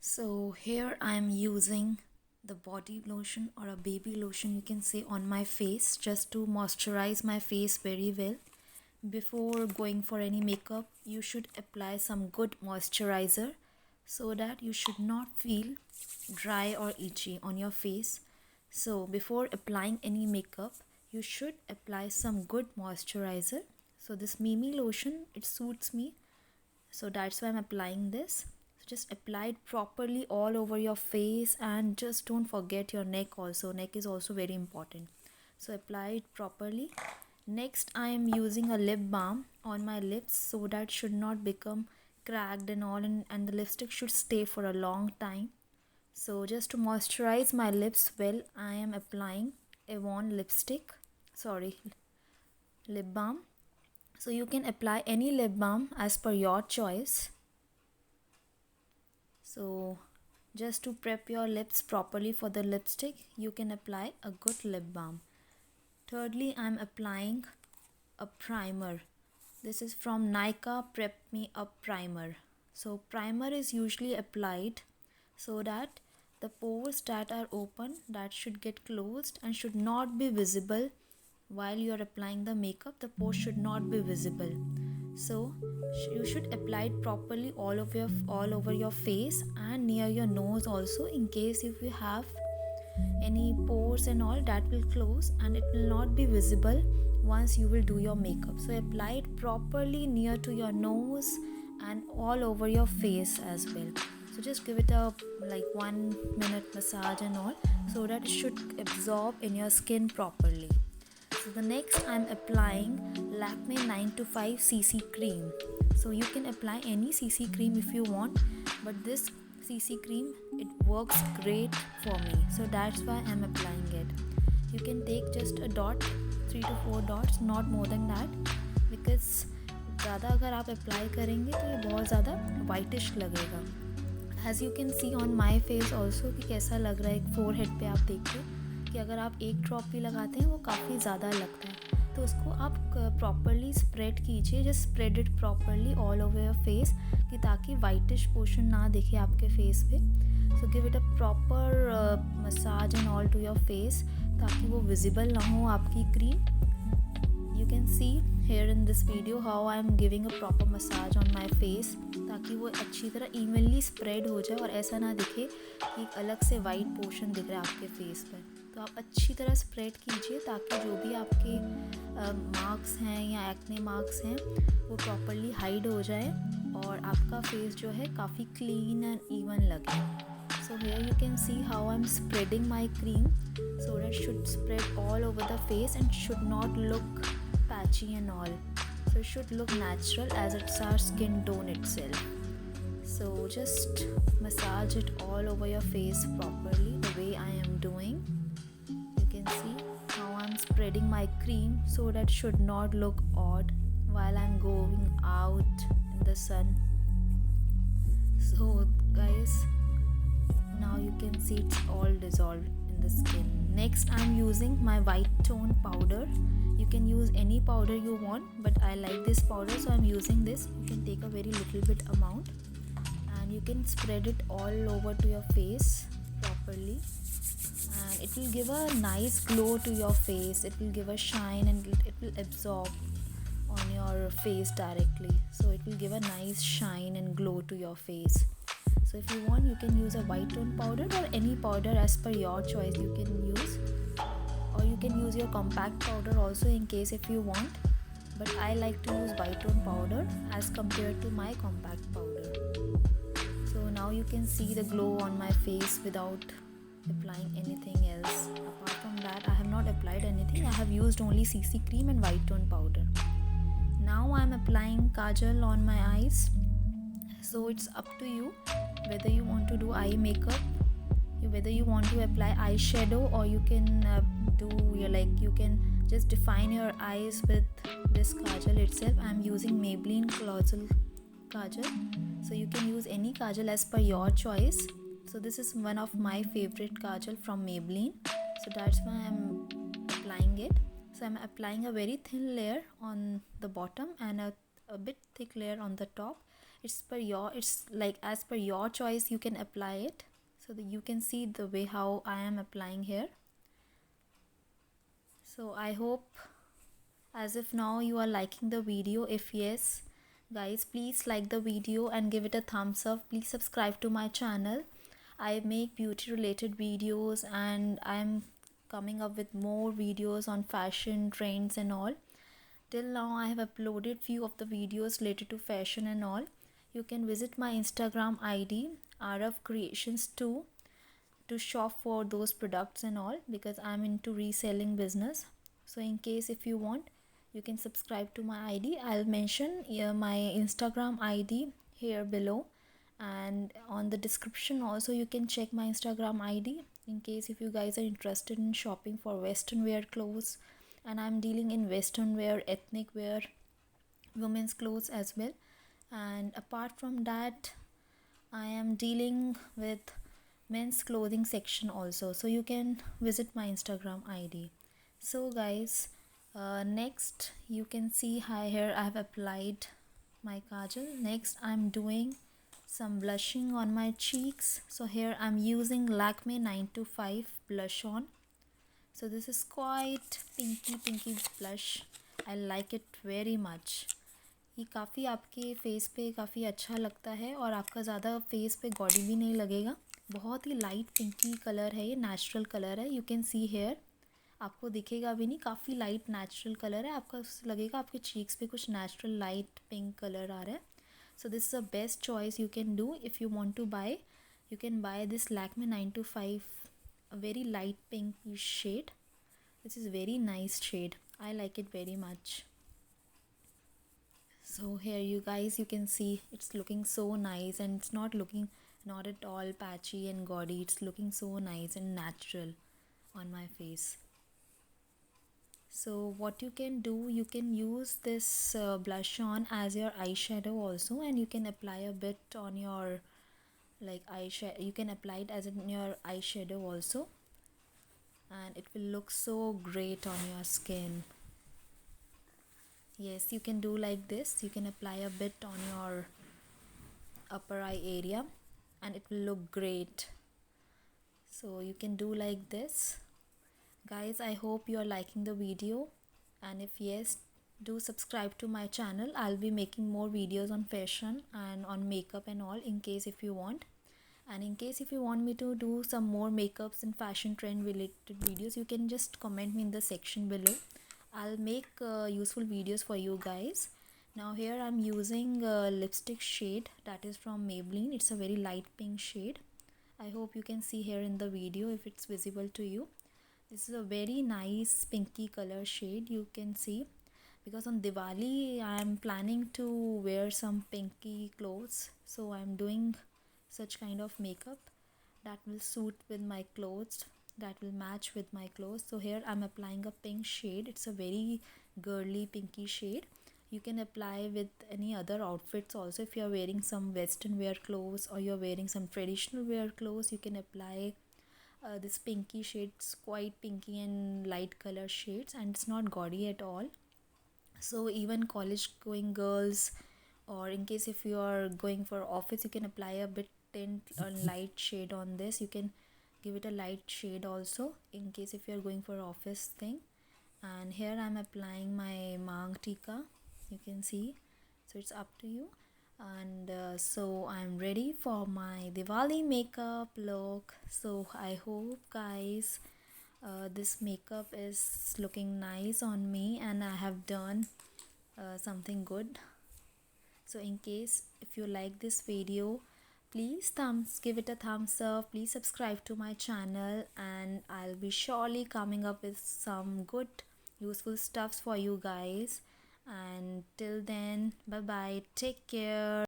So here I am using the body lotion or a baby lotion, you can say, on my face just to moisturize my face very well. Before going for any makeup, you should apply some good moisturizer so that you should not feel dry or itchy on your face. So before applying any makeup, you should apply some good moisturizer. So this Mimi lotion, it suits me, so that's why I'm applying this. So just apply it properly all over your face, and just don't forget your neck also. Neck is also very important, so apply it properly. Next, I am using a lip balm on my lips so that should not become cracked and all, and the lipstick should stay for a long time. So just to moisturize my lips well, I am applying Avon lipstick, sorry, lip balm. So you can apply any lip balm as per your choice. So just to prep your lips properly for the lipstick, you can apply a good lip balm. Thirdly, I'm applying a primer. This is from Nykaa Prep Me Up Primer. So primer is usually applied so that the pores that are open, that should get closed and should not be visible while you are applying the makeup. The pores should not be visible. So you should apply it properly all over your face and near your nose also, in case if you have any pores and all, that will close and it will not be visible once you will do your makeup. So apply it properly near to your nose and all over your face as well. So just give it a 1 minute massage and all, so that it should absorb in your skin properly. So the next, I'm applying Lakme 9 to 5 CC cream. So you can apply any CC cream if you want, but this CC cream, it works great for me, so that's why I'm applying it. You can take just a dot, 3 to 4 dots, not more than that, because ज़्यादा अगर आप apply करेंगे तो ये बहुत ज़्यादा whitish लगेगा. As you can see on my face also कि कैसा लग रहा है. एक फोर हेड पर आप देखिए कि अगर आप एक ड्रॉप भी लगाते हैं वो काफ़ी ज़्यादा लगता है. तो उसको आप प्रॉपरली स्प्रेड कीजिए, just spread it properly all over your face, कि ताकि वाइटिश पोर्शन ना दिखे आपके फेस पे. So give it a proper massage and all to your face, ताकि वो विजिबल ना हो आपकी cream. You can see here in this video how I am giving a proper massage on my face, ताकि वो अच्छी तरह इवनली स्प्रेड हो जाए और ऐसा ना दिखे कि एक अलग से वाइट पोर्शन दिख रहा है आपके फेस पर. तो आप अच्छी तरह स्प्रेड कीजिए ताकि जो भी आपके मार्क्स हैं या एक्ने मार्क्स हैं वो प्रॉपरली हाइड हो जाए और आपका फेस जो है काफ़ी क्लीन एंड इवन लगे. So here you can see how I M spreading my cream, so that should spread all over the face and should not look patchy and all. So it should look natural as it's our skin tone itself. So just massage it all over your face properly the way I am doing. You can see how I'm spreading my cream, so that should not look odd while I'm going out in the sun. So guys, now you can see it's all dissolved in the skin. Next, I'm using my white tone powder. You can use any powder you want, but I like this powder, so I'm using this. You can take a very little bit amount and you can spread it all over to your face properly, and it will give a nice glow to your face. It will give a shine and it will absorb on your face directly, so it will give a nice shine and glow to your face. So if you want, you can use a white tone powder or any powder as per your choice you can use, or you can use your compact powder also in case if you want, but I like to use white tone powder as compared to my compact powder. So now you can see the glow on my face without applying anything else. Apart from that, I have not applied anything. I have used only CC cream and white tone powder. Now I am applying kajal on my eyes. So it's up to you whether you want to do eye makeup, whether you want to apply eyeshadow, or you can you can just define your eyes with this kajal itself. I'm using Maybelline Colossal Kajal, so you can use any kajal as per your choice. So this is one of my favorite kajal from Maybelline, so that's why I'm applying it. So I'm applying a very thin layer on the bottom and a bit thick layer on the top. it's like as per your choice you can apply it, so that you can see the way how I am applying here. So I hope as if now you are liking the video. If yes, guys, please like the video and give it a thumbs up. Please subscribe to my channel. I make beauty related videos and I'm coming up with more videos on fashion trends and all. Till now I have uploaded few of the videos related to fashion and all. You can visit my Instagram ID RF Creations 2 to shop for those products and all, because I'm into reselling business. So in case if you want, you can subscribe to my ID. I'll mention my Instagram ID here below, and on the description also you can check my Instagram ID in case if you guys are interested in shopping for western wear clothes. And I'm dealing in western wear, ethnic wear, women's clothes as well. And apart from that, I am dealing with men's clothing section also, so you can visit my Instagram ID. So guys, next you can see here I have applied my kajal. Next I'm doing some blushing on my cheeks. So here I'm using Lakme 925 blush on. So this is quite pinky blush. I like it very much. ये काफ़ी आपके face पे काफ़ी अच्छा लगता है और आपका ज़्यादा फेस पे गॉडी भी नहीं लगेगा। बहुत ही लाइट पिंकी कलर है, ये नेचुरल कलर है। यू कैन सी हेयर, आपको दिखेगा भी नहीं, काफ़ी लाइट नेचुरल कलर है। आपका लगेगा आपके चीक्स पे कुछ नेचुरल लाइट पिंक कलर आ रहा है। So this is a best choice you can do if you want to buy. You can buy this Lakme 925, a very light pink shade. This is very nice shade. I like it very much. So here you guys, you can see it's looking so nice, and it's not at all patchy and gaudy. It's looking so nice and natural on my face. So what you can do, you can use this blush on as your eyeshadow also, and you can apply a bit on your eyeshadow. You can apply it as in your eyeshadow also, and it will look so great on your skin. Yes, you can do like this. You can apply a bit on your upper eye area and it will look great. So you can do like this. Guys, I hope you are liking the video, and if yes, do subscribe to my channel. I'll be making more videos on fashion and on makeup and all, in case if you want. And in case if you want me to do some more makeups and fashion trend related videos, you can just comment me in the section below. I'll make useful videos for you guys. Now here I'm using a lipstick shade that is from Maybelline. It's a very light pink shade. I hope you can see here in the video if it's visible to you. This is a very nice pinky color shade, you can see, because on Diwali I'm planning to wear some pinky clothes. So I'm doing such kind of makeup that will suit with my clothes, that will match with my clothes. So here I'm applying a pink shade. It's a very girly pinky shade. You can apply with any other outfits also. If you're wearing some western wear clothes or you're wearing some traditional wear clothes, you can apply this pinky shade. It's quite pinky and light color shades, and it's not gaudy at all. So even college going girls, or in case if you are going for office, you can apply a bit tint or light shade on this. You can give it a light shade also in case if you are going for office thing. And here I'm applying my Mang Tika, you can see. So it's up to you. And so I'm ready for my Diwali makeup look. So I hope guys this makeup is looking nice on me and I have done something good. So in case if you like this video, please give it a thumbs up. Please subscribe to my channel, and I'll be surely coming up with some good useful stuffs for you guys. And till then, bye bye, take care.